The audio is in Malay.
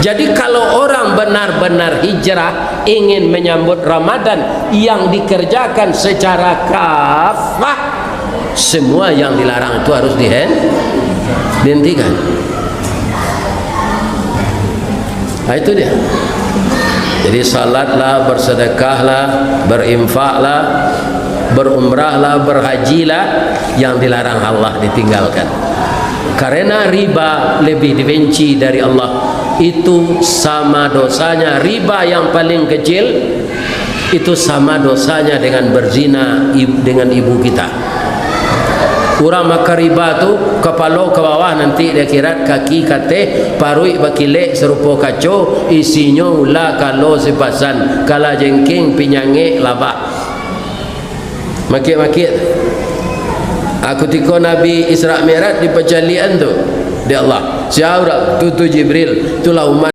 Jadi kalau orang benar-benar hijrah ingin menyambut Ramadan yang dikerjakan secara kafah, semua yang dilarang itu harus dihentikan. Nah, itu dia. Jadi salatlah, bersedekahlah, berinfaklah, berumrahlah, berhajilah, yang dilarang Allah ditinggalkan. Karena riba lebih dibenci dari Allah. Itu sama dosanya, riba yang paling kecil itu sama dosanya dengan berzina dengan ibu kita. Orang makan riba tu kepala ke bawah, nanti di akhirat kaki kate parui bakile serupa kaco, isinya ulah kalau sepasan kala jengking pinyange laba makit-makit. Aku tiko Nabi Isra Mi'raj di perjalian tu di Allah siapa tu Jibril, itulah umat